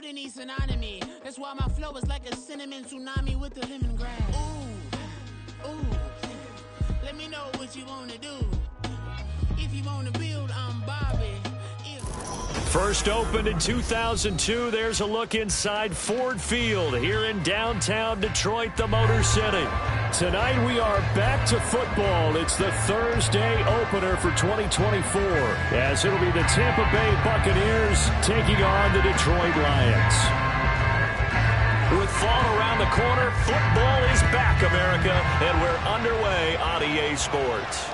Golden needs synonymy. That's why my flow is like a cinnamon tsunami with the lemongrass. Ooh, let me know what you wanna do. If you wanna build, I'm Bobby. First opened in 2002, there's a look inside Ford Field here in downtown Detroit, the Motor City. Tonight we are back to football. It's the Thursday opener for 2024, as it'll be the Tampa Bay Buccaneers taking on the Detroit Lions. With fall around the corner, football is back, America, and we're underway on EA Sports.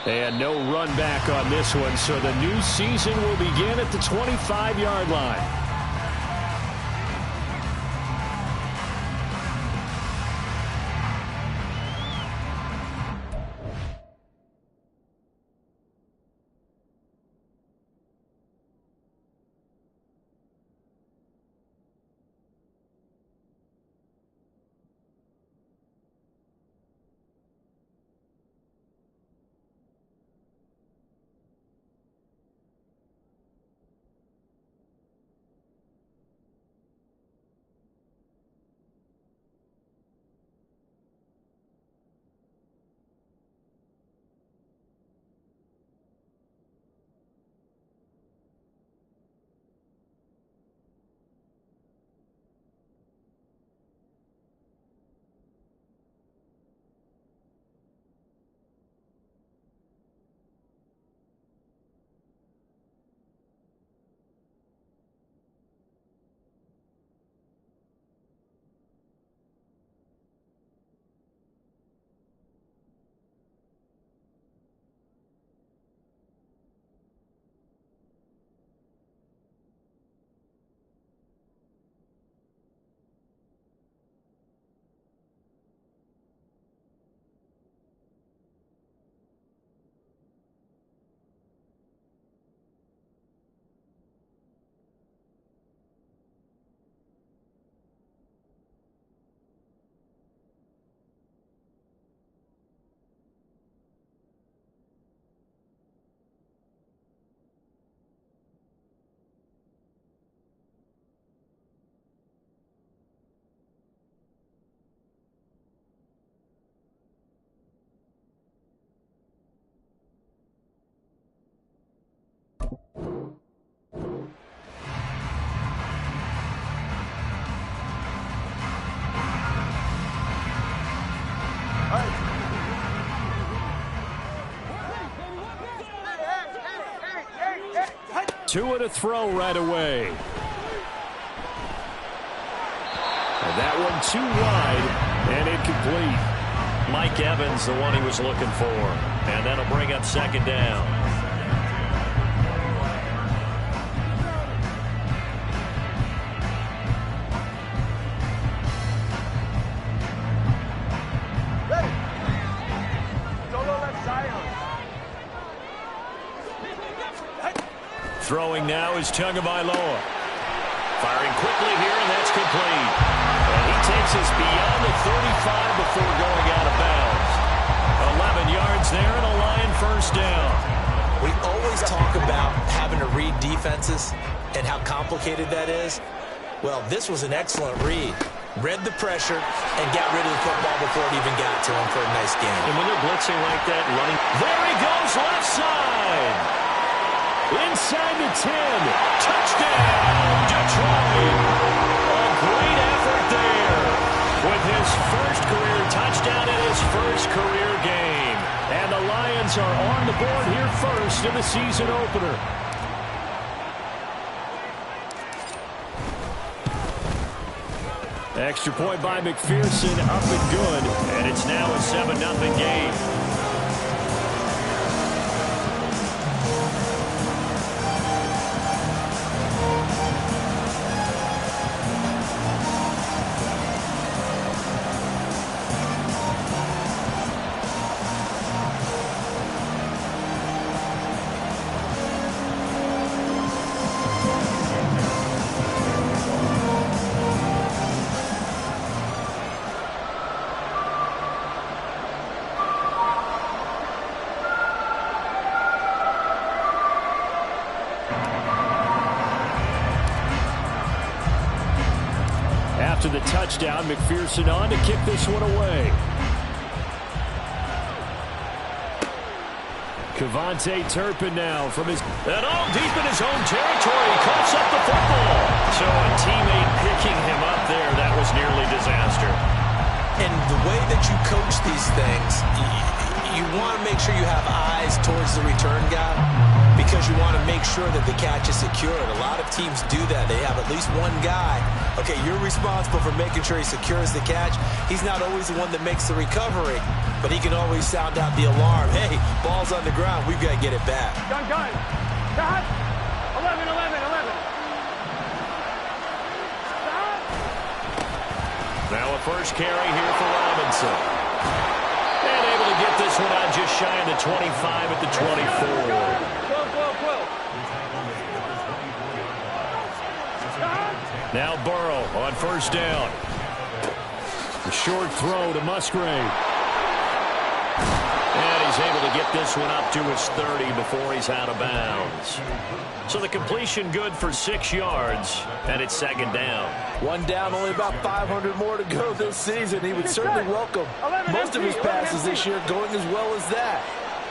And no run back on this one, so the new season will begin at the 25-yard line. Two to throw right away. And that one too wide and incomplete. Mike Evans, the one he was looking for. And that'll bring up second down. Throwing now is Tagovailoa. Firing quickly here, and that's complete. And he takes us beyond the 35 before going out of bounds. 11 yards there and a Lion first down. We always talk about having to read defenses and how complicated that is. Well, this was an excellent read. Read the pressure and got rid of the football before it even got to him for a nice gain. And when they're blitzing like that, running, there he goes, left side. Inside the 10. Touchdown, Detroit. A great effort there with his first career touchdown in his first career game. And the Lions are on the board here first in the season opener. Extra point by McPherson, up and good. And it's now a 7-0 game. After the touchdown, McPherson on to kick this one away. Kevontae Turpin now from his... And deep in his own territory. He coughs up the football. So a teammate picking him up there, that was nearly disaster. And the way that you coach these things, you want to make sure you have eyes towards the return guy because you want to make sure that the catch is secured. A lot of teams do that. They have at least one guy. Okay, you're responsible for making sure he secures the catch. He's not always the one that makes the recovery, but he can always sound out the alarm. Hey, ball's on the ground. We've got to get it back. Gun. Stop. 11. Now a first carry here for Robinson. And able to get this one out just shy of the 25 at the 24. Now Burrow on first down. The short throw to Musgrave. And he's able to get this one up to his 30 before he's out of bounds. So the completion good for 6 yards, and it's second down. One down, only about 500 more to go this season. He would certainly welcome most of his passes this year going as well as that.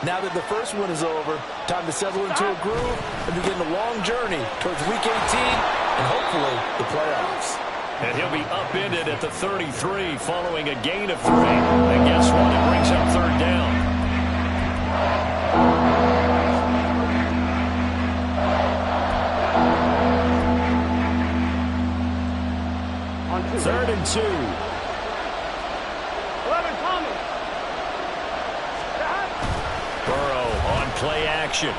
Now that the first one is over, time to settle into a groove and begin the long journey towards Week 18 and hopefully the playoffs. And he'll be upended at the 33 following a gain of 3. And guess what? It brings up third down. Third and 2. 11, Thomas. Burrow on play action.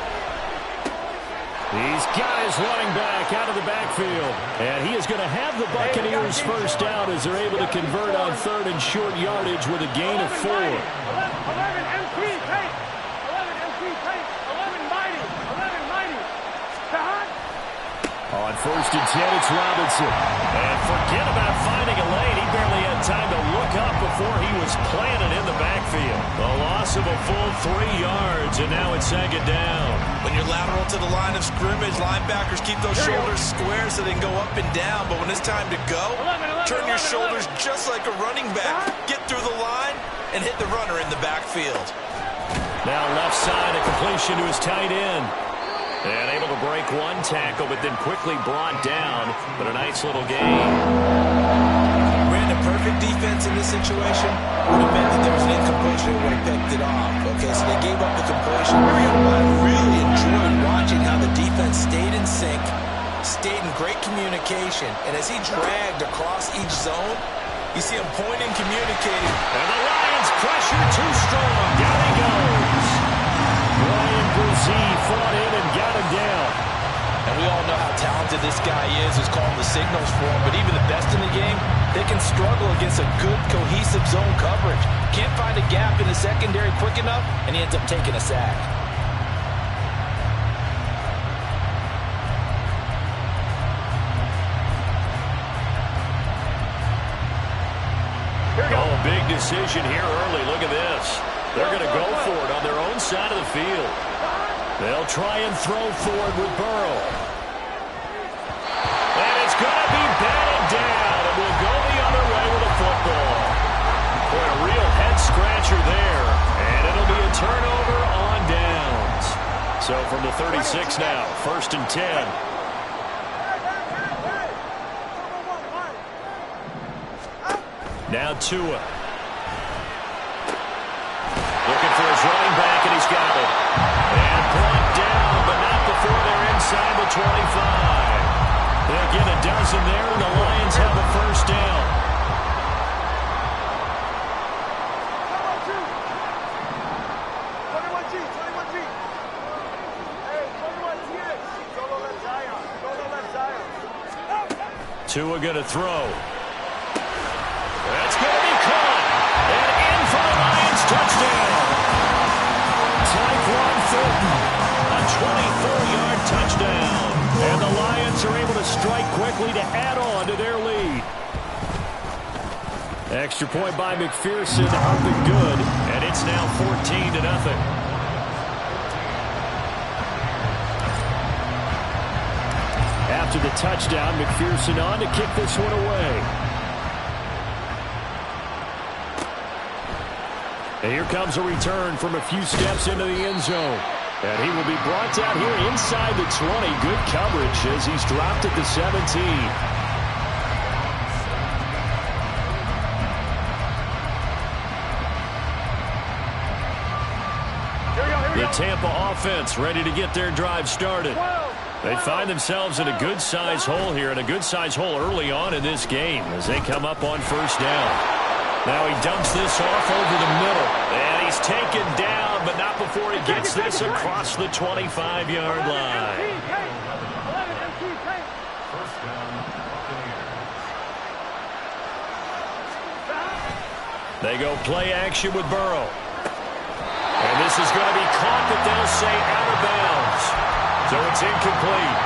He's got his running back out of the backfield. And he is going to have the Buccaneers first down as they're able to convert on third and short yardage with a gain of 4. 11 MP tape. 11 MP tape. 11 mighty. 11 mighty. On first and 10, it's Robinson. And forget about finding a lane. He barely had time to look up before he was planted in the backfield. A loss of a full 3 yards, and now it's second down. When you're lateral to the line of scrimmage, linebackers keep those shoulders square so they can go up and down. But when it's time to go, turn your shoulders just like a running back. Get through the line and hit the runner in the backfield. Now left side, a completion to his tight end. And able to break one tackle, but then quickly brought down. But a nice little gain. Ran a perfect defense in this situation. Would have meant that there was an incompletion and would have picked it off. Okay, so they gave up the completion. I really enjoyed watching how the defense stayed in sync, stayed in great communication. And as he dragged across each zone, you see him pointing, communicating. And the Lions pressure too strong. Down he goes. Ryan Brzee fought in and got him down. And we all know how talented this guy is, who's calling the signals for him. But even the best in the game, they can struggle against a good, cohesive zone coverage. Can't find a gap in the secondary quick enough, and he ends up taking a sack. Oh, big decision here early. Look at this. They're going to go for it on their own side of the field. They'll try and throw for it with Burrow. And it's going to be batted down, and we'll go the other way with the football. Boy, a real head-scratcher there, and it'll be a turnover on downs. So from the 36 now, first and 10. Now Tua. Looking for his running back, and he's got it. And brought down, but not before they're inside the 25. They'll get a dozen there, and the Lions have a first down. Tua going to throw. That's going to be caught. And in for the Lions touchdown. Tyquan Thornton, a 24-yard touchdown. And the Lions are able to strike quickly to add on to their lead. Extra point by McPherson, up and good. And it's now 14-0. After the touchdown, McPherson on to kick this one away. And here comes a return from a few steps into the end zone. And he will be brought down here inside the 20. Good coverage as he's dropped at the 17. The Tampa offense ready to get their drive started. They find themselves in a good-sized hole here, and a good-sized hole early on in this game as they come up on first down. Now he dumps this off over the middle, and he's taken down, but not before he gets this across the 25-yard line. They go play action with Burrow. And this is going to be caught, but they'll say out of bounds. So it's incomplete.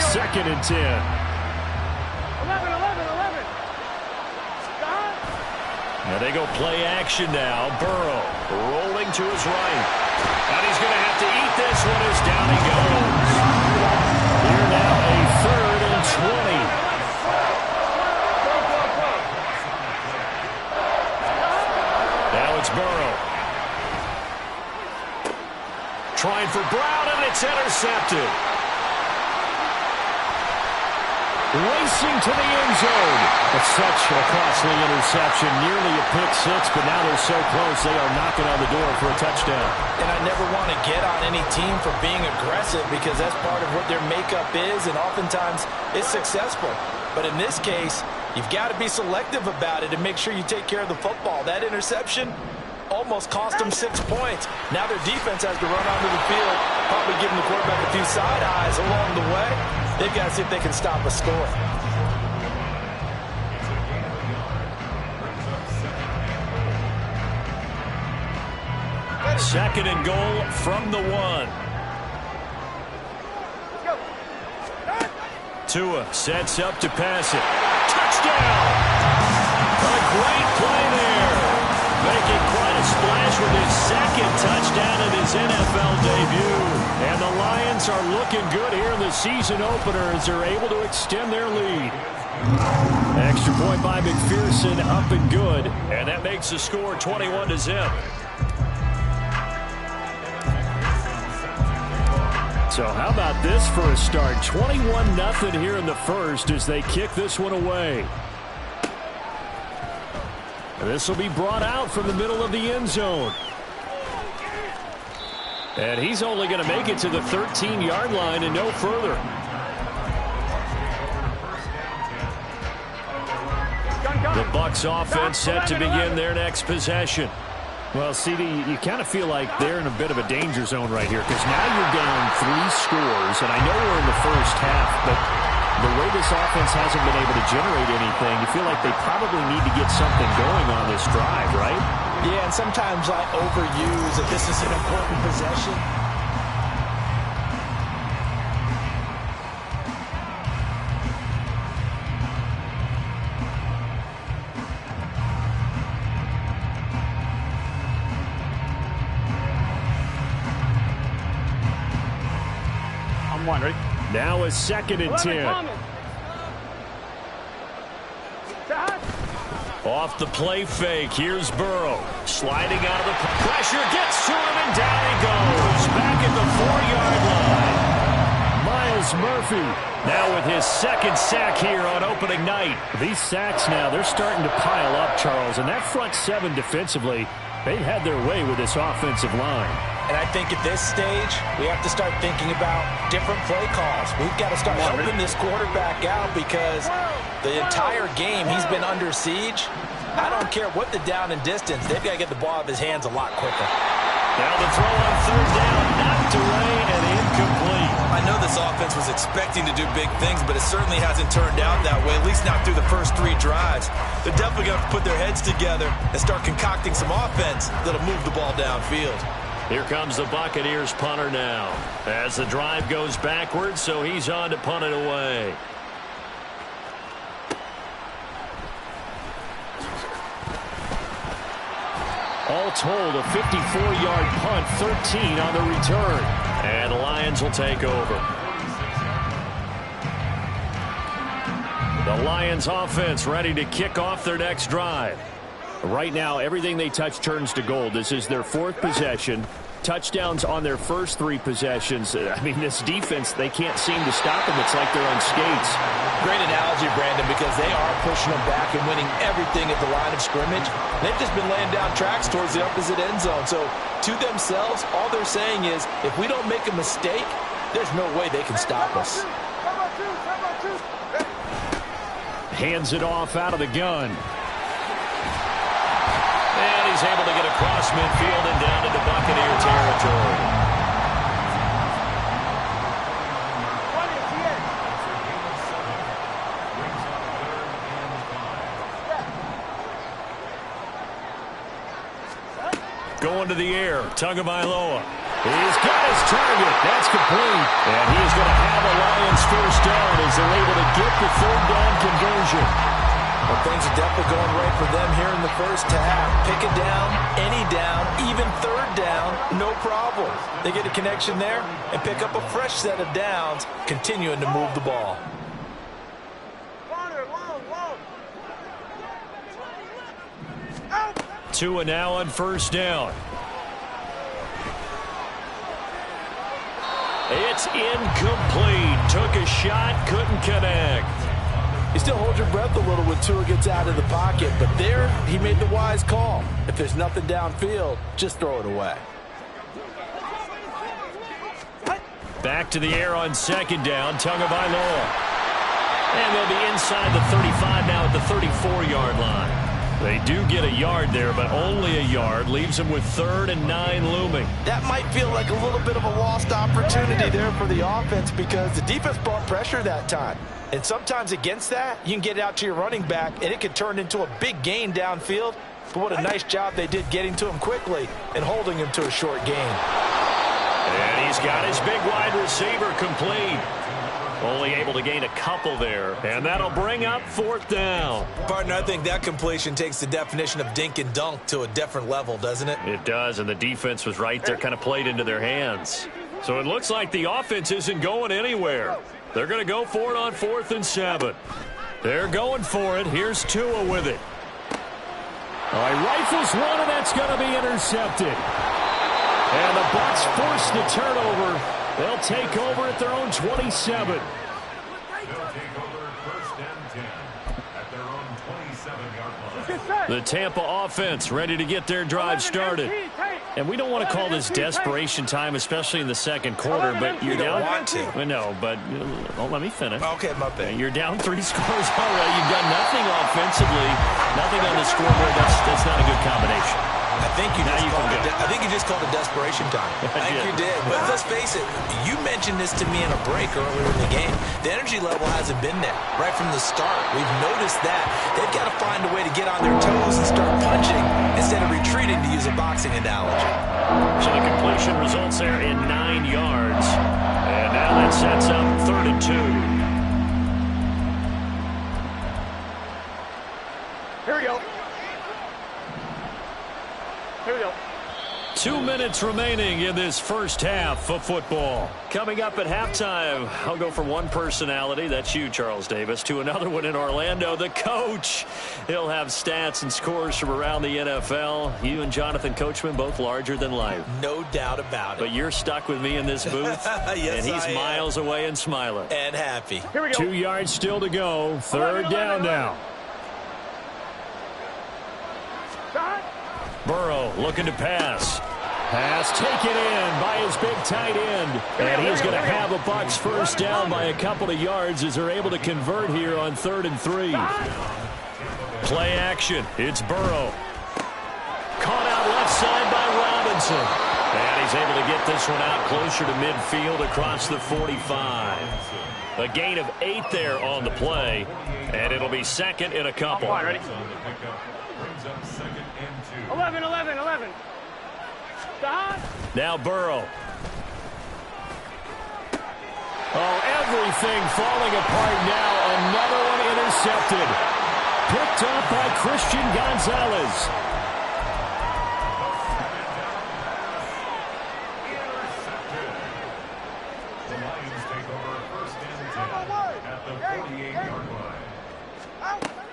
Second and 10. 11. Now they go play action now. Burrow rolling to his right. And he's going to have to eat this one as down he goes. Here now a 3rd and 20. Now it's Burrow. Trying for Brown, and it's intercepted. Racing to the end zone. It's such a costly interception. Nearly a pick six, but now they're so close they are knocking on the door for a touchdown. And I never want to get on any team for being aggressive because that's part of what their makeup is, and oftentimes it's successful. But in this case, you've got to be selective about it and make sure you take care of the football. That interception almost cost them 6 points. Now their defense has to run onto the field, probably giving the quarterback a few side eyes along the way. They've got to see if they can stop a score. Second and goal from the 1. Tua sets up to pass it. Touchdown! A great play there. Making quite a splash with his second touchdown in his NFL debut. And the Lions are looking good here in the season opener as they're able to extend their lead. Extra point by McPherson, up and good. And that makes the score 21-0. So how about this for a start? 21-0 here in the first as they kick this one away. This will be brought out from the middle of the end zone. And he's only going to make it to the 13-yard line and no further. The Bucs offense set to begin their next possession. Well, CD, you kind of feel like they're in a bit of a danger zone right here because now you're down 3 scores, and I know we're in the first half, but the way this offense hasn't been able to generate anything, you feel like they probably need to get something going on this drive, right? Yeah, and sometimes I overuse that this is an important possession. Ready? Now a 2nd and 10. Off the play fake. Here's Burrow. Sliding out of the pressure. Gets to him and down he goes. Back at the 4-yard line. Myles Murphy now with his 2nd sack here on opening night. These sacks now, they're starting to pile up, Charles. And that front 7 defensively, they've had their way with this offensive line. And I think at this stage, we have to start thinking about different play calls. We've got to start helping this quarterback out because the entire game he's been under siege. I don't care what the down and distance. They've got to get the ball out of his hands a lot quicker. Now the throw on 3rd down, knocked away and incomplete. I know this offense was expecting to do big things, but it certainly hasn't turned out that way, at least not through the first 3 drives. They're definitely going to have to put their heads together and start concocting some offense that'll move the ball downfield. Here comes the Buccaneers punter now as the drive goes backwards, so he's on to punt it away. All told, a 54-yard punt, 13 on the return. And the Lions will take over. The Lions offense ready to kick off their next drive. Right now, everything they touch turns to gold. This is their 4th possession. Touchdowns on their first 3 possessions. I mean, this defense, they can't seem to stop them. It's like they're on skates. Great analogy, Brandon, because they are pushing them back and winning everything at the line of scrimmage. They've just been laying down tracks towards the opposite end zone. So, to themselves, all they're saying is, if we don't make a mistake, there's no way they can stop us. Hands it off out of the gun. And he's able to get across midfield and down into Buccaneer territory. Going to the air, Tagovailoa. He's got his target. That's complete. And he is going to have a Lions first down as they're able to get the 3rd down conversion. Well, things are definitely going right for them here in the first half. Pick a down, any down, even 3rd down, no problem. They get a connection there and pick up a fresh set of downs, continuing to move the ball. Tua now on first down. It's incomplete. Took a shot, couldn't connect. You still hold your breath a little when Tua gets out of the pocket, but there he made the wise call. If there's nothing downfield, just throw it away. Back to the air on 2nd down, Tagovailoa. And they'll be inside the 35 now at the 34-yard line. They do get a yard there, but only a yard. Leaves them with 3rd and 9 looming. That might feel like a little bit of a lost opportunity there for the offense because the defense brought pressure that time. And sometimes against that, you can get it out to your running back, and it could turn into a big gain downfield. But what a nice job they did getting to him quickly and holding him to a short gain. And he's got his big wide receiver complete. Only able to gain a couple there, and that'll bring up 4th down. Partner, I think that completion takes the definition of dink and dunk to a different level, doesn't it? It does, and the defense was right there, kind of played into their hands. So it looks like the offense isn't going anywhere. They're going to go for it on 4th and 7. They're going for it. Here's Tua with it. All right, rifles one, and that's going to be intercepted. And the Bucs force the turnover. They'll take over at their own 27. They'll take over 1st and 10 at their own 27-yard line. The Tampa offense ready to get their drive started. And we don't want to call this desperation time, especially in the 2nd quarter, but you're down. Want to. No, but don't let me finish. Okay, my bad. You're down 3 scores already. You've done nothing offensively, nothing on the scoreboard. That's not a good combination. I think you just called it desperation time. I think you did. But let's face it, you mentioned this to me in a break earlier in the game. The energy level hasn't been there right from the start. We've noticed that. They've got to find a way to get on their toes and start punching instead of retreating, to use a boxing analogy. So the completion results there in 9 yards. And now that sets up 3rd and 2. Here we go. Here we go. 2 minutes remaining in this first half of football. Coming up at halftime, I'll go from one personality, that's you, Charles Davis, to another one in Orlando, the coach. He'll have stats and scores from around the NFL. You and Jonathan Coachman, both larger than life. No doubt about it. But you're stuck with me in this booth, yes, and he's miles away and smiling. And happy. Here we go. 2 yards still to go. 3rd down now. Burrow looking to pass. Pass taken in by his big tight end. And he's going to have a Bucs first down by a couple of yards as they're able to convert here on 3rd and 3. Play action. It's Burrow. Caught out left side by Robinson. And he's able to get this one out closer to midfield across the 45. A gain of 8 there on the play. And it'll be 2nd and a couple. All right, ready? 11. Now Burrow. Oh, everything falling apart now. Another one intercepted. Picked up by Christian Gonzalez.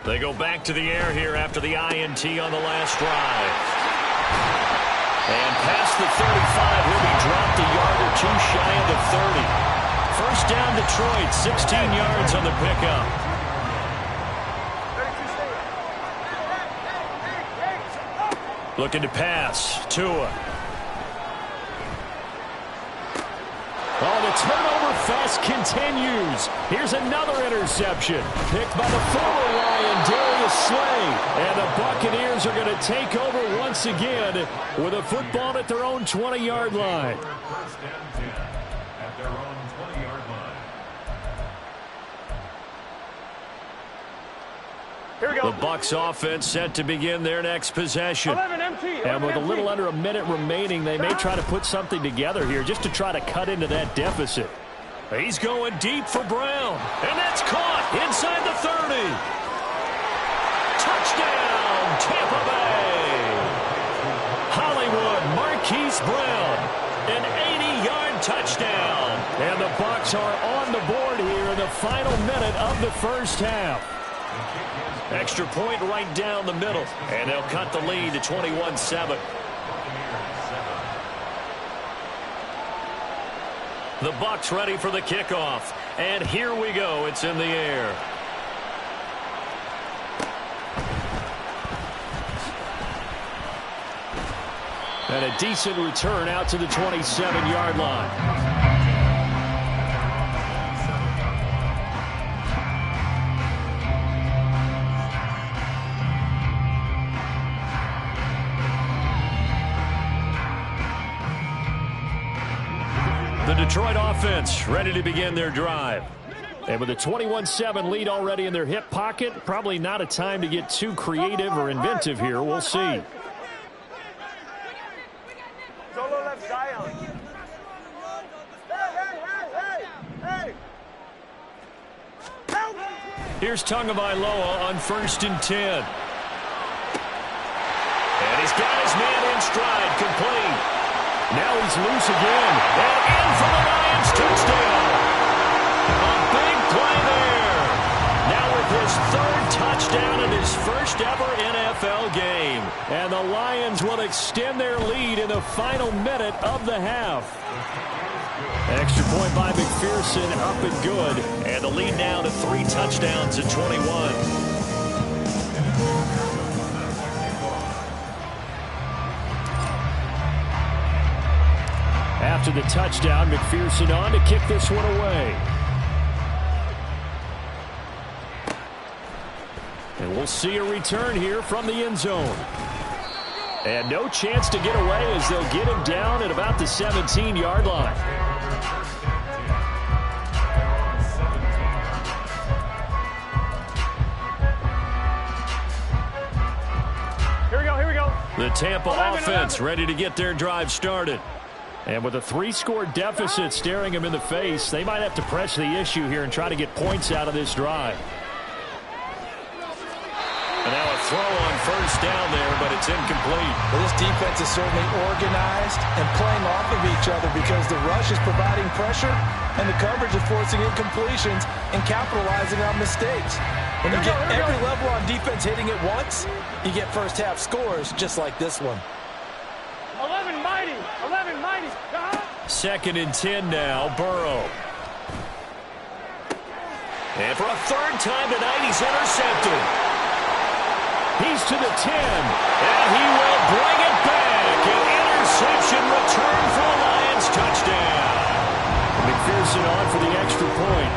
They go back to the air here after the INT on the last drive. And past the 35, he'll be dropped a yard or two shy of the 30. First down Detroit, 16 yards on the pickup. Looking to pass. Tua. Oh, the turnover fest continues. Here's another interception. Picked by the former Lion, Darius Slay. And the Buccaneers are going to take over once again with a football at their own 20-yard line. First and 10 at their own 20-yard line. Here we go. The Bucs offense set to begin their next possession. 11 empty. And with a little under a minute remaining, they may try to put something together here just to try to cut into that deficit. He's going deep for Brown. And that's caught inside the 30. Touchdown, Tampa Bay. Hollywood, Marquise Brown. An 80-yard touchdown. And the Bucs are on the board here in the final minute of the first half. Extra point right down the middle. And they'll cut the lead to 21-7. The Bucs ready for the kickoff. And here we go. It's in the air. And a decent return out to the 27-yard line. The Detroit offense ready to begin their drive. And with a 21-7 lead already in their hip pocket, probably not a time to get too creative or inventive here. We'll see. Solo left Zion. Hey! Here's Tagovailoa on 1st and 10. And he's got his man in stride, complete. Now he's loose again. And in for the Lions touchdown. A big play there. Now with his 3rd touchdown in his first ever NFL game. And the Lions will extend their lead in the final minute of the half. Extra point by McPherson, up and good. And the lead now to 3 touchdowns at 21. After the touchdown, McPherson on to kick this one away. And we'll see a return here from the end zone. And no chance to get away as they'll get him down at about the 17-yard line. Here we go. The Tampa offense ready to get their drive started. And with a 3-score deficit staring them in the face, they might have to press the issue here and try to get points out of this drive. And now a throw on 1st down there, but it's incomplete. Well, this defense is certainly organized and playing off of each other because the rush is providing pressure and the coverage is forcing incompletions and capitalizing on mistakes. When you get every level on defense hitting it once, you get first half scores just like this one. 11 mighty. 2nd and 10 now, Burrow. And for a 3rd time tonight, he's intercepted. He's to the 10, and he will bring it back. An interception return for the Lions touchdown. McPherson on for the extra point.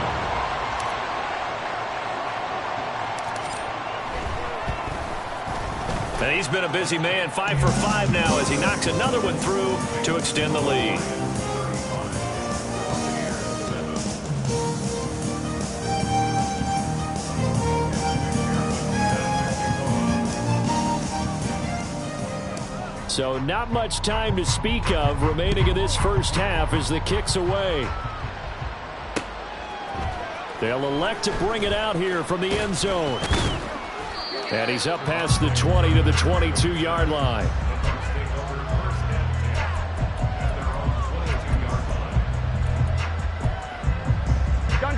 And he's been a busy man, 5 for 5 now as he knocks another one through to extend the lead. So not much time to speak of remaining in this first half as the kick's away. They'll elect to bring it out here from the end zone. And he's up past the 20 to the 22-yard line.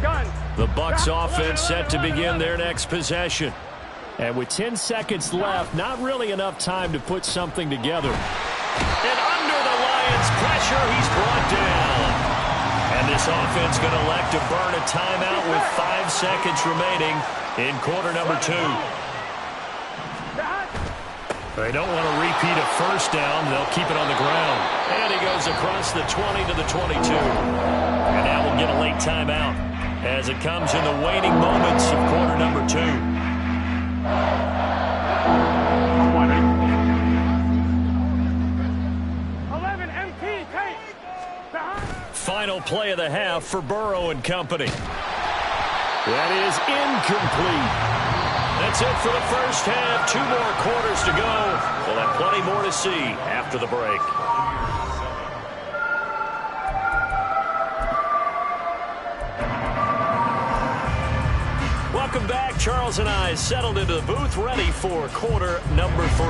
Gun. The Bucs offense set to begin their next possession. And with 10 seconds left, not really enough time to put something together. And under the Lions' pressure, he's brought down. And this offense going to elect to burn a timeout with 5 seconds remaining in quarter number 2. They don't want to repeat a first down. They'll keep it on the ground. And he goes across the 20 to the 22. And now we'll get a late timeout as it comes in the waning moments of quarter number 2. Final play of the half for Burrow and company. That is incomplete. That's it for the first half. 2 more quarters to go. We'll have plenty more to see after the break. Welcome back. Charles and I settled into the booth, ready for quarter number 3.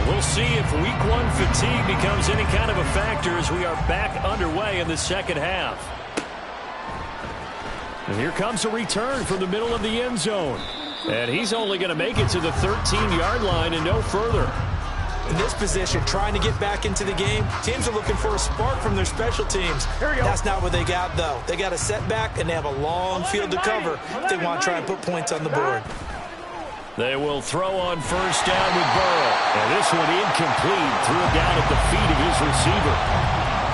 We'll see if week 1 fatigue becomes any kind of a factor as we are back underway in the second half. And here comes a return from the middle of the end zone. And he's only going to make it to the 13-yard line and no further. In this position, trying to get back into the game, teams are looking for a spark from their special teams. That's not what they got, though. They got a setback, and they have a long field to cover if they want to try and put points on the board. They will throw on first down with Burrow. And this one incomplete. Threw it down at the feet of his receiver.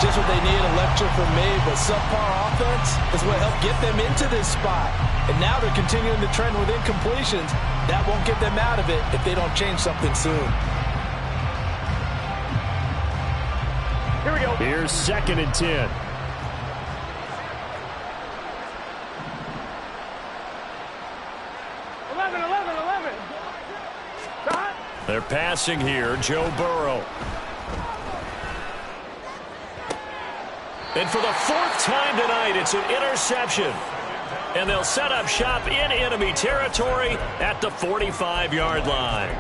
Just what they need, a lecture from me, but subpar offense is what helped get them into this spot. And now they're continuing the trend with incompletions. That won't get them out of it if they don't change something soon. Here we go. Here's 2nd and 10. They're passing here, Joe Burrow. And for the 4th time tonight, it's an interception. And they'll set up shop in enemy territory at the 45-yard line.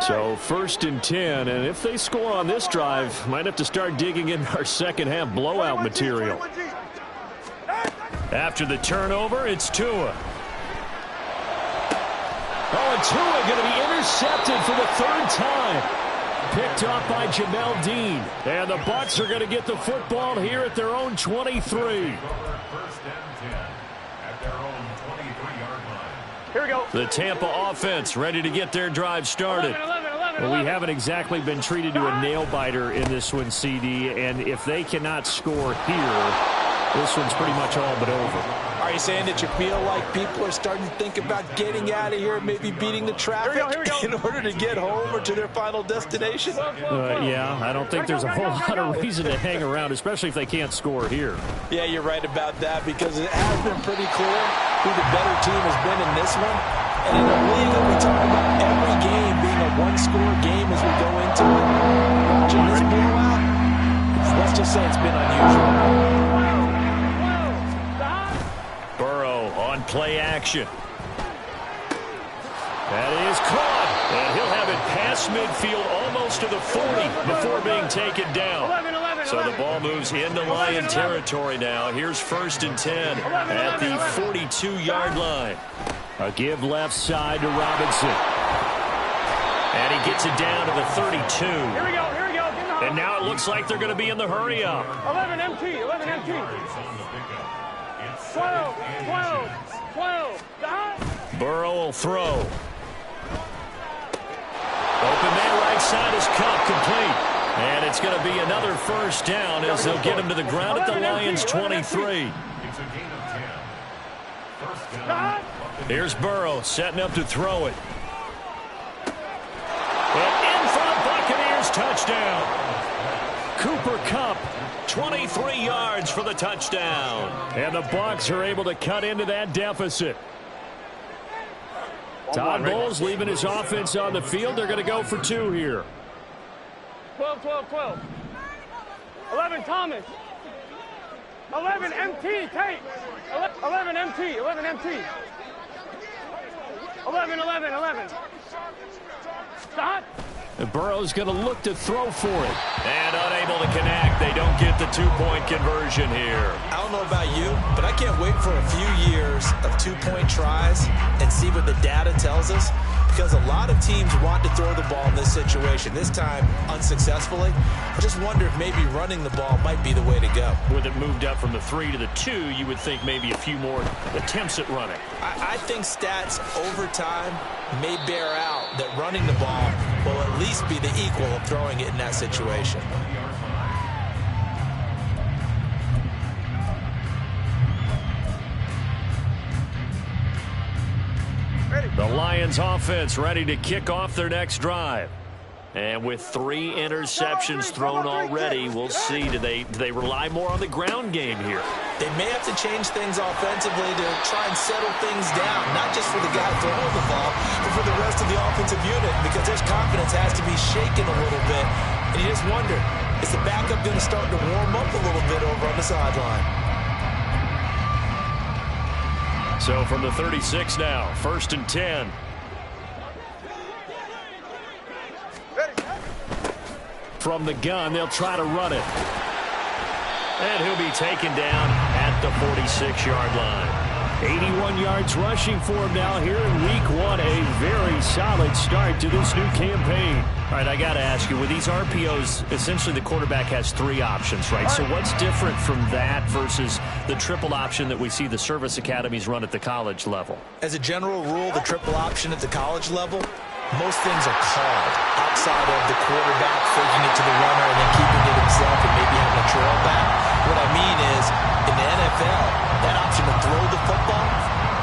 So 1st and 10, and if they score on this drive, might have to start digging in our second half blowout material. After the turnover, it's Tua. Oh, and Tua going to be intercepted for the 3rd time. Picked off by Jamel Dean. And the Bucs are going to get the football here at their own 23. 1st and 10 at their own 23-yard line. Here we go. The Tampa offense ready to get their drive started. 11. Well, we haven't exactly been treated to a nail-biter in this one, CD. And if they cannot score here, this one's pretty much all but over. Are you saying that you feel like people are starting to think about getting out of here, maybe beating the traffic in order to get home or to their final destination? Yeah, I don't think there's a whole lot of reason to hang around, especially if they can't score here. Yeah, you're right about that because it has been pretty clear who the better team has been in this one. And in a league that we talk about every game being a one-score game as we go into it, watching this blowout, let's just say it's been unusual. Play action. That is caught. And he'll have it past midfield almost to the 40 before being taken down. So the ball moves into Lion territory now. Here's 1st and 10 at the 42-yard line. A give left side to Robinson. And he gets it down to the 32. Here we go. And now it looks like they're going to be in the hurry up. 11 MT. 12. Burrow will throw. Open man right side is caught, complete. And it's going to be another first down as they'll get him to the ground at the Lions' 23. It's a gain of 10. First down. Here's Burrow setting up to throw it. And in for the Buccaneers, touchdown. Cooper Kupp, 23 yards for the touchdown. And the Bucs are able to cut into that deficit. Todd Bowles leaving his offense on the field. They're going to go for 2 here. 12. 11 Thomas. 11 MT. Tate. 11 MT. 11. Stop. Burrow's going to look to throw for it. And unable to connect. They don't get the two-point conversion here. I don't know about you, but I can't wait for a few years of two-point tries and see what the data tells us. Because a lot of teams want to throw the ball in this situation, this time unsuccessfully. I just wonder if maybe running the ball might be the way to go. With it moved up from the 3 to the 2, you would think maybe a few more attempts at running. I think stats over time may bear out that running the ball will at least be the equal of throwing it in that situation. The Lions offense ready to kick off their next drive. And with 3 interceptions thrown already, we'll see, do they rely more on the ground game here? They may have to change things offensively to try and settle things down, not just for the guy throwing the ball, but for the rest of the offensive unit, because their confidence has to be shaken a little bit. And you just wonder, is the backup going to start to warm up a little bit over on the sideline? So from the 36 now, 1st and 10. From the gun, they'll try to run it. And he'll be taken down at the 46-yard line. 81 yards rushing for him now here in week 1. A very solid start to this new campaign. All right, I got to ask you, with these RPOs, essentially the quarterback has 3 options, right? So what's different from that versus the triple option that we see the service academies run at the college level? As a general rule, the triple option at the college level, most things are called outside of the quarterback faking it to the runner and then keeping it himself and maybe having a trail back. What I mean is, in the NFL, that option to throw the football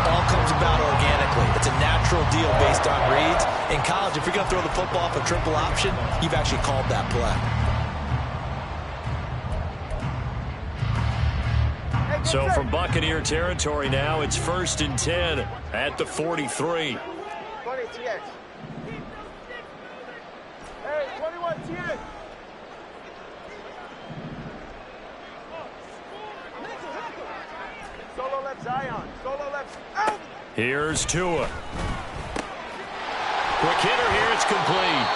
all comes about organically. It's a natural deal based on reads. In college, if you're going to throw the football off a triple option, you've actually called that play. So from Buccaneer territory now, it's 1st and 10 at the 43. 20 TX. Hey, 21 TX. Solo left Zion. Solo left out. Here's Tua. Quick hitter here. It's complete.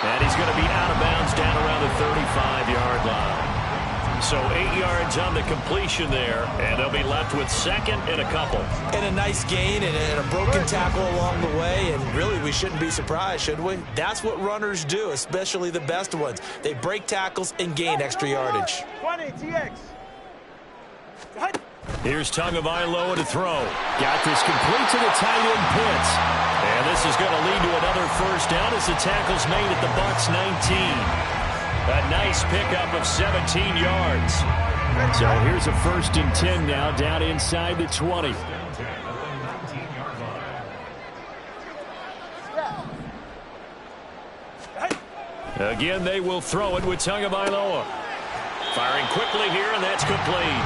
And he's going to be out of bounds down around the 35-yard line. So 8 yards on the completion there, and they'll be left with 2nd and a couple. And a nice gain and a broken tackle along the way, and really we shouldn't be surprised, should we? That's what runners do, especially the best ones. They break tackles and gain extra yardage. 20 TX. Here's Tagovailoa to throw. Got this complete to the tight end Pitts. And this is going to lead to another 1st down as the tackle's made at the Bucs 19. A nice pickup of 17 yards. So here's a 1st and 10 now down inside the 20. Again, they will throw it with Tagovailoa. Firing quickly here, and that's complete.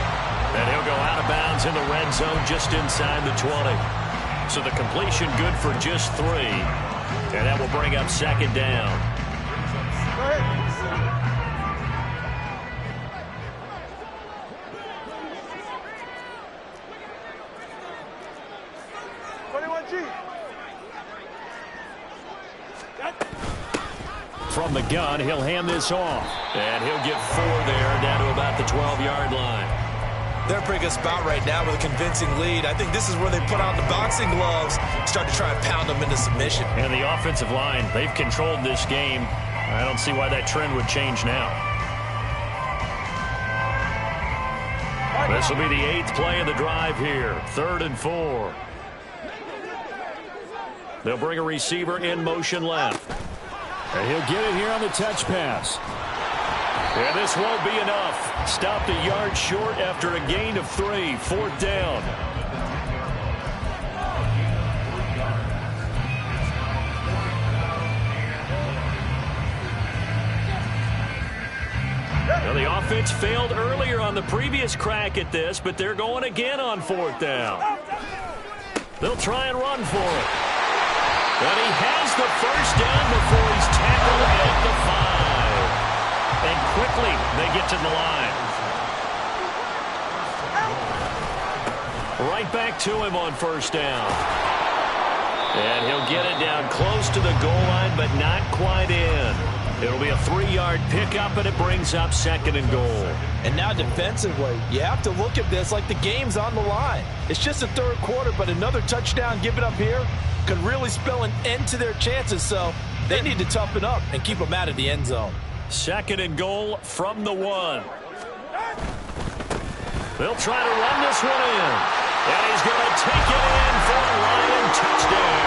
And he'll go out of bounds in the red zone just inside the 20. So the completion good for just 3. And that will bring up 2nd down. Go ahead. From the gun, he'll hand this off. And he'll get 4 there down to about the 12-yard line. They're a pretty good spot right now with a convincing lead. I think this is where they put on the boxing gloves, start to try and pound them into submission. And the offensive line, they've controlled this game. I don't see why that trend would change now. This will be the 8th play of the drive here. 3rd and 4. They'll bring a receiver in motion left. And he'll get it here on the touch pass. And this won't be enough. Stopped a yard short after a gain of 3. 4th down. Now the offense failed earlier on the previous crack at this, but they're going again on 4th down. They'll try and run for it. But he has the 1st down before he's tackled at the 5. And quickly they get to the line. Right back to him on 1st down. And he'll get it down close to the goal line, but not quite in. It'll be a 3-yard pickup, and it brings up 2nd and goal. And now defensively, you have to look at this like the game's on the line. It's just the 3rd quarter, but another touchdown given up here could really spell an end to their chances, so they need to toughen up and keep them out of the end zone. 2nd and goal from the 1. They'll try to run this one in. And he's going to take it in for a Lion touchdown.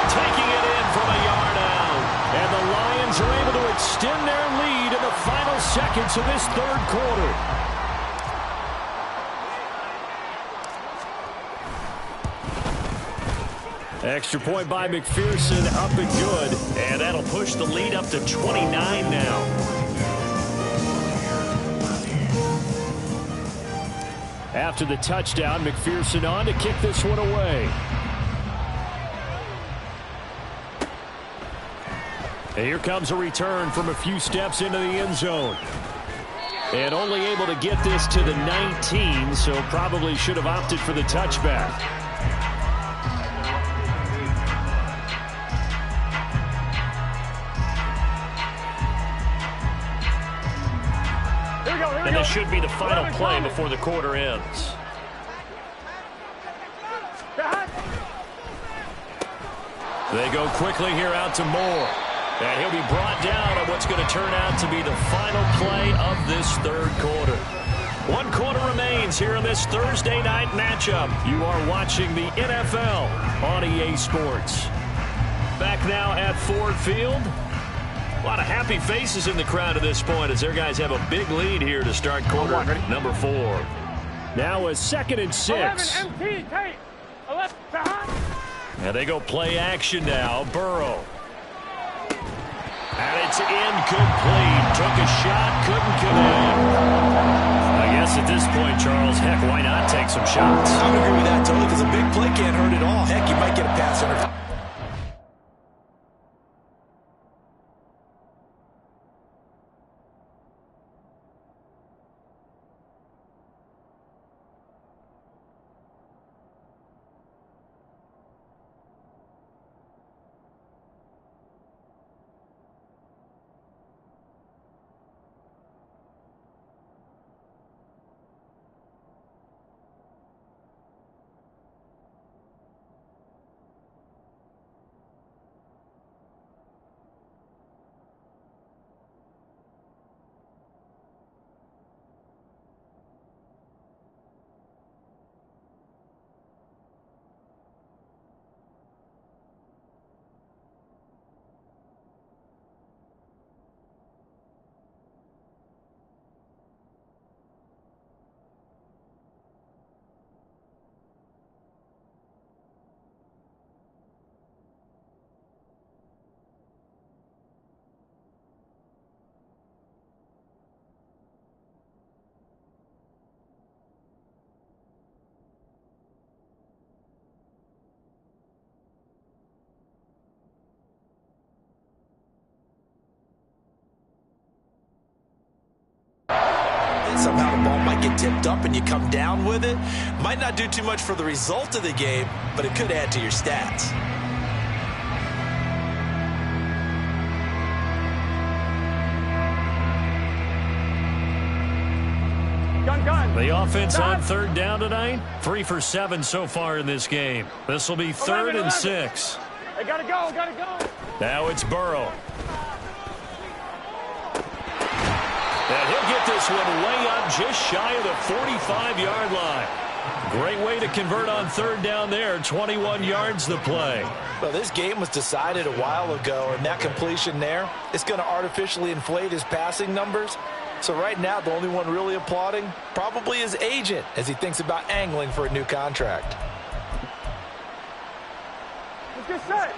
Taking it in from a yard out. And the Lions are able to extend their lead in the final seconds of this 3rd quarter. Extra point by McPherson, up and good. And that'll push the lead up to 29 now. After the touchdown, McPherson on to kick this one away. And here comes a return from a few steps into the end zone. And only able to get this to the 19, so probably should have opted for the touchback. And this should be the final play before the quarter ends. They go quickly here out to Moore. And he'll be brought down on what's going to turn out to be the final play of this 3rd quarter. 1 quarter remains here in this Thursday night matchup. You are watching the NFL on EA Sports. Back now at Ford Field. A lot of happy faces in the crowd at this point as their guys have a big lead here to start quarter number 4. Now a 2nd and 6. 11 empty, Tate. 11 behind. And they go play action now. Burrow. And it's incomplete. Took a shot, couldn't connect. I guess at this point, Charles, heck, why not take some shots? I would agree with that totally because a big play can't hurt at all. Heck, you might get a pass interference. Somehow the ball might get tipped up and you come down with it. Might not do too much for the result of the game, but it could add to your stats. The offense on 3rd down tonight, 3 for 7 so far in this game. This will be 3rd and 6. They gotta go, gotta go. Now it's Burrow. And he'll get this one way up just shy of the 45-yard line. Great way to convert on 3rd down there. 21 yards the play. Well, this game was decided a while ago, and that completion there is going to artificially inflate his passing numbers. So right now, the only one really applauding probably his agent as he thinks about angling for a new contract. Let's get set.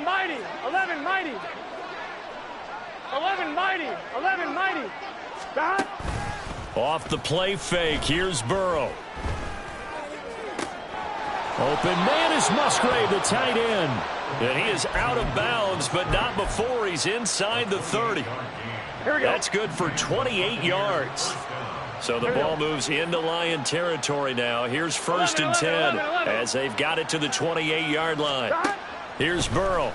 Mighty, 11 mighty. 11 mighty, 11 mighty. Back. Off the play fake, here's Burrow. Open man is Musgrave, the tight end. And he is out of bounds, but not before he's inside the 30. Here we go. That's good for 28 yards. So the ball moves into Lion territory now. Here's 1st and 10 as they've got it to the 28-yard line. Here's Burrow.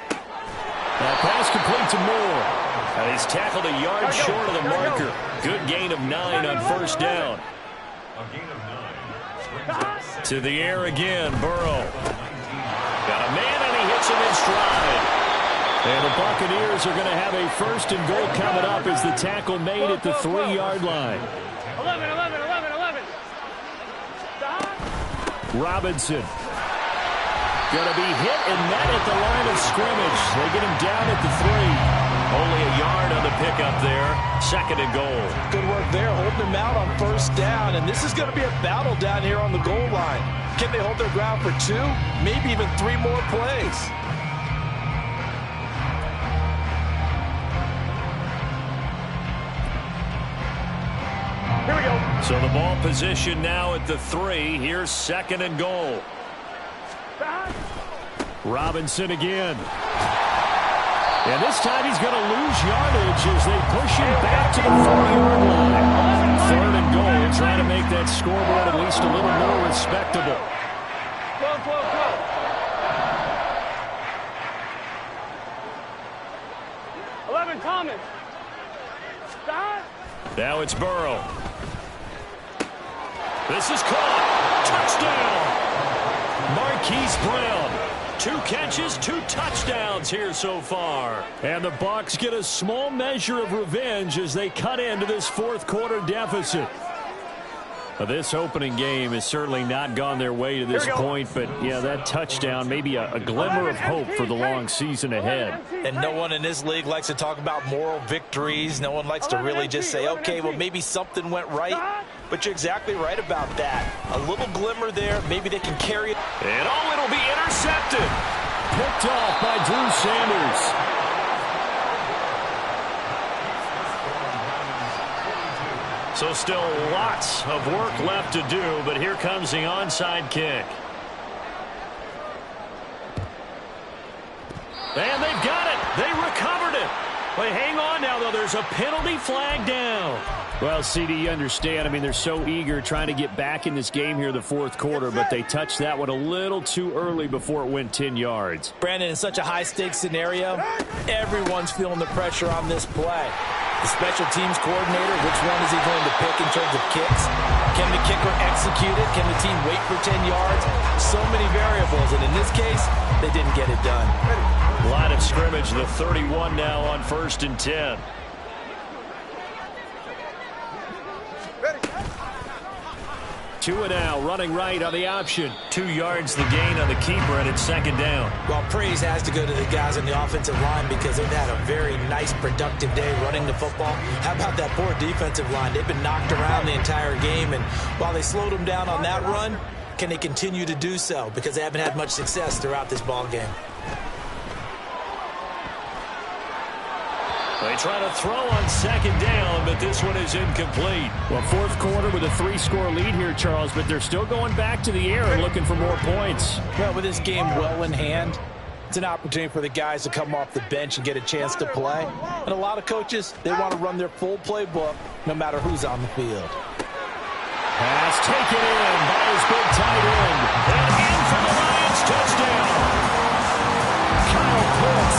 That pass complete to Moore. And he's tackled a yard short of the marker. Good gain of 9 on 1st down. A gain of 9. To the air again, Burrow. Got a man, and he hits him in stride. And the Buccaneers are going to have a 1st and goal coming up as the tackle made at the 3-yard line. 11. Robinson. Going to be hit and met at the line of scrimmage. They get him down at the 3. Only a yard on the pickup there. 2nd and goal. Good work there, holding him out on 1st down. And this is going to be a battle down here on the goal line. Can they hold their ground for 2? Maybe even 3 more plays. Here we go. So the ball position now at the 3. Here's 2nd and goal. Robinson again. And this time he's going to lose yardage as they push him back to the 4-yard line. 3rd and goal, trying to make that scoreboard at least a little more respectable. Close. 11, Thomas. Stop. Now it's Burrow. This is caught. Touchdown. Marquise Brown. 2 catches, 2 touchdowns here so far. And the Bucs get a small measure of revenge as they cut into this 4th quarter deficit. This opening game has certainly not gone their way to this point, but yeah, that touchdown may be a glimmer of hope for the long season ahead. And no one in this league likes to talk about moral victories. No one likes to really just say, okay, well, maybe something went right. But you're exactly right about that. A little glimmer there. Maybe they can carry it. And it'll be intercepted. Picked off by Drew Sanders. So still lots of work left to do, but here comes the onside kick. And they've got it. They recovered it. But hang on now, though. There's a penalty flag down. Well, CD, you understand. I mean, they're so eager trying to get back in this game here in the 4th quarter, but they touched that one a little too early before it went 10 yards. Brandon, in such a high-stakes scenario, everyone's feeling the pressure on this play. The special teams coordinator, which one is he going to pick in terms of kicks? Can the kicker execute it? Can the team wait for 10 yards? So many variables, and in this case, they didn't get it done. Line of scrimmage, the 31 now on 1st and 10. Two and now, running right on the option. 2 yards the gain on the keeper, and it's 2nd down. Well, praise has to go to the guys on the offensive line because they've had a very nice, productive day running the football. How about that poor defensive line? They've been knocked around the entire game, and while they slowed them down on that run, can they continue to do so? Because they haven't had much success throughout this ball game. They try to throw on 2nd down, but this one is incomplete. Well, 4th quarter with a 3-score lead here, Charles, but they're still going back to the air and looking for more points. Well, with this game well in hand, it's an opportunity for the guys to come off the bench and get a chance to play. And a lot of coaches, they want to run their full playbook no matter who's on the field. Pass taken in by his big tight end. And in for the Lions touchdown. Kyle Pitts,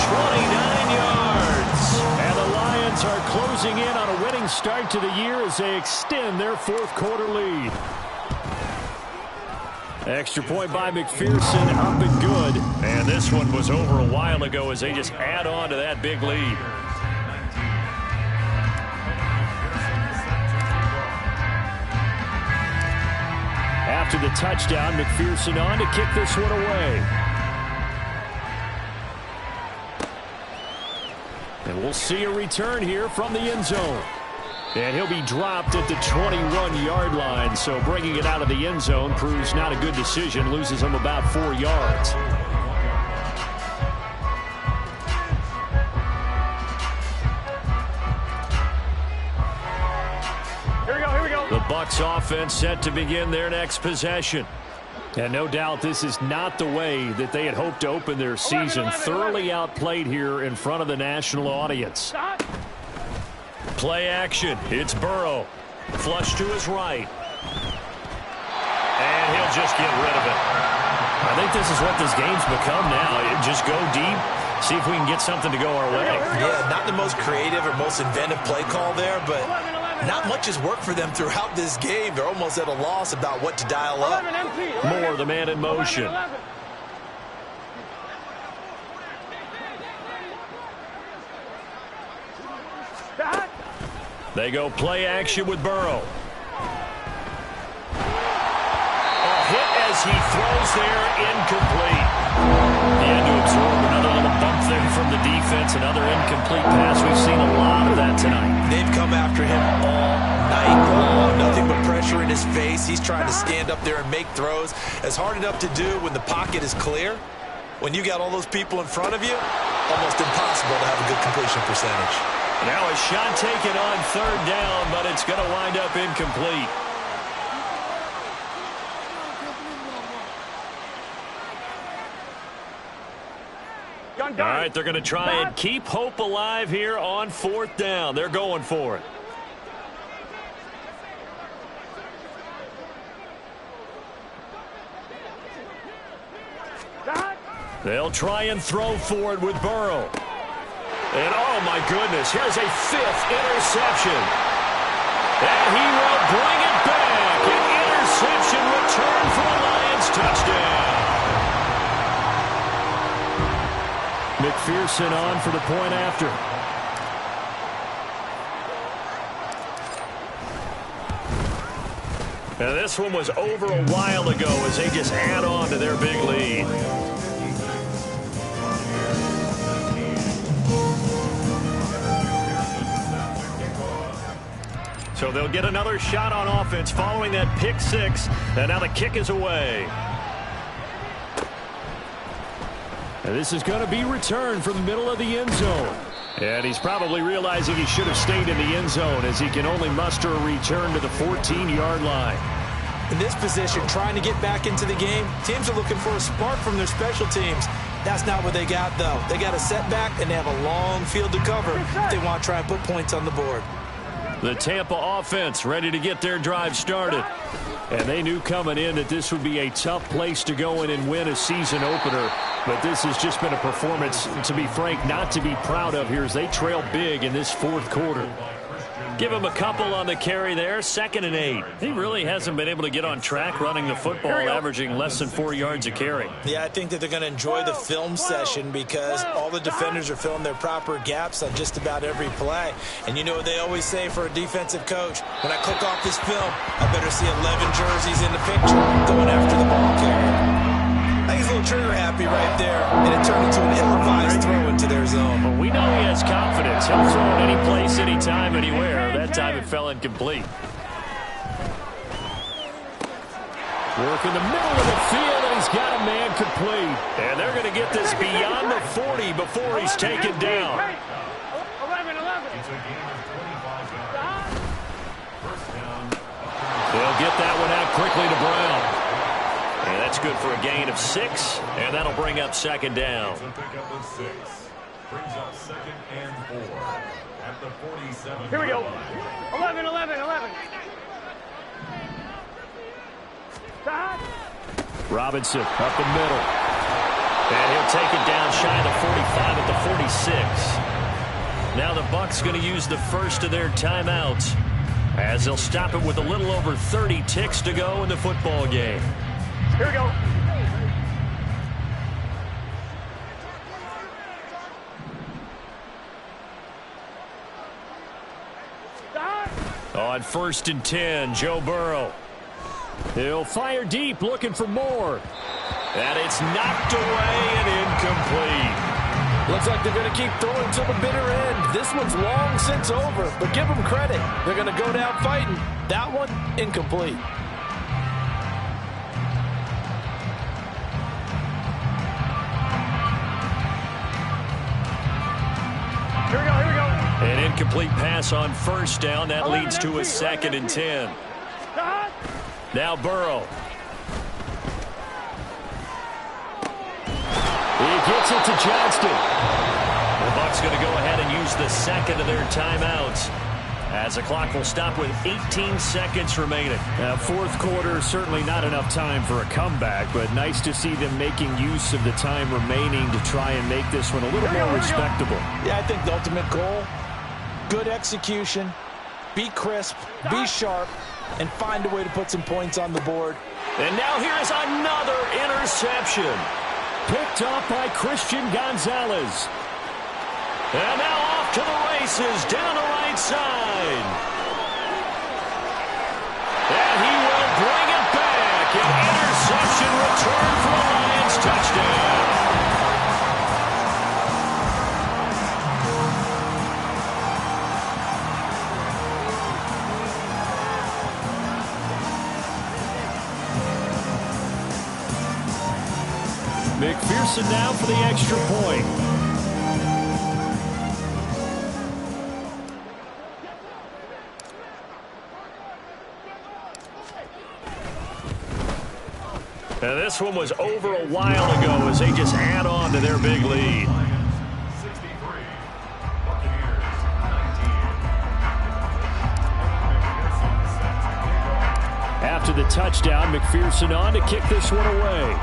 29 yards. And the Lions are closing in on a winning start to the year as they extend their 4th quarter lead. Extra point by McPherson, up and good. And this one was over a while ago as they just add on to that big lead. After the touchdown, McPherson on to kick this one away. And we'll see a return here from the end zone. And he'll be dropped at the 21-yard line, so bringing it out of the end zone proves not a good decision, loses him about 4 yards. Here we go. The Bucs offense set to begin their next possession. And no doubt this is not the way that they had hoped to open their season. Thoroughly outplayed here in front of the national audience. Play action. It's Burrow. Flush to his right. And he'll just get rid of it. I think this is what this game's become now. Just go deep, see if we can get something to go our way. Yeah, not the most creative or most inventive play call there, but not much has worked for them throughout this game. They're almost at a loss about what to dial up. Moore, the man in motion. They go play action with Burrow. Hit as he throws there, incomplete. He had to absorb another little bump there from the defense, another incomplete pass. We've seen a lot of that tonight. They've come after him all night long. Nothing but pressure in his face. He's trying to stand up there and make throws. It's hard enough to do when the pocket is clear. When you got all those people in front of you, almost impossible to have a good completion percentage. Now a shot taken on third down, but it's going to wind up incomplete. All right, they're going to try and keep hope alive here on fourth down. They're going for it. They'll try and throw for it with Burrow. And, oh, my goodness, here's a fifth interception. And he will bring it back. An interception return for the Lions touchdown. McPherson on for the point after. Now this one was over a while ago as they just add on to their big lead. So they'll get another shot on offense following that pick six. And now the kick is away. And this is going to be returned from the middle of the end zone. And he's probably realizing he should have stayed in the end zone as he can only muster a return to the 14-yard line. In this position, trying to get back into the game, teams are looking for a spark from their special teams. That's not what they got, though. They got a setback, and they have a long field to cover if they want to try and put points on the board. The Tampa offense ready to get their drive started. And they knew coming in that this would be a tough place to go in and win a season opener. But this has just been a performance, to be frank, not to be proud of here as they trail big in this fourth quarter. Give him a couple on the carry there, 2nd and 8. He really hasn't been able to get on track running the football, averaging less than 4 yards a carry. Yeah, I think that they're going to enjoy the film session because all the defenders are filling their proper gaps on just about every play. And you know what they always say for a defensive coach? When I click off this film, I better see 11 jerseys in the picture going after the ball carrier. I think he's a little trigger happy right there, and it turned into an ill-advised throw into their zone. Well, we know he has confidence. He'll throw it any place, anytime, anywhere. That time it fell incomplete. Work in the middle of the field, and he's got a man complete. And they're going to get this beyond the 40 before he's taken down. 11. It's a game of 25 yards. First down. They'll get that one out quickly to Brown. And that's good for a gain of 6, and that'll bring up 2nd down. It's a pickup of 6. Brings up 2nd and 4 at the 47. Here we go. 11. Robinson up the middle. And he'll take it down shy of the 45 at the 46. Now the Bucs going to use the first of their timeouts as they'll stop it with a little over 30 ticks to go in the football game. Here we go. On 1st and 10, Joe Burrow. He'll fire deep, looking for more. And it's knocked away and incomplete. Looks like they're going to keep throwing to the bitter end. This one's long since over, but give them credit. They're going to go down fighting. That one, incomplete. Here we go. An incomplete pass on 1st down. That leads to a 2nd and 10. Now Burrow. He gets it to Johnston. The Bucs going to go ahead and use the 2nd of their timeouts as the clock will stop with 18 seconds remaining. Fourth quarter, certainly not enough time for a comeback, but nice to see them making use of the time remaining to try and make this one a little more respectable. Yeah, I think the ultimate goal, good execution, be crisp, be sharp, and find a way to put some points on the board. And now here's another interception. Picked up by Christian Gonzalez. And now off to the races down the right side. And he will bring it back. An interception return for a Lions touchdown. McPherson now for the extra point. And this one was over a while ago as they just add on to their big lead. After the touchdown, McPherson on to kick this one away.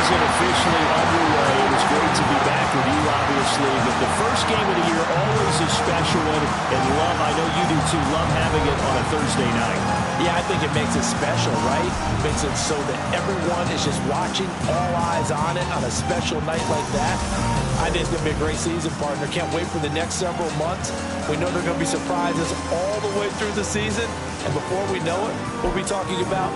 Officially underway. It was great to be back with you, obviously, but the first game of the year always a special one, and Love, I know you do too, love having it on a Thursday night. Yeah, I think it makes it special, right? It makes it so that everyone is just watching, all eyes on it on a special night like that. I think it's going to be a great season, partner. Can't wait for the next several months. We know there are going to be surprises all the way through the season, and before we know it, we'll be talking about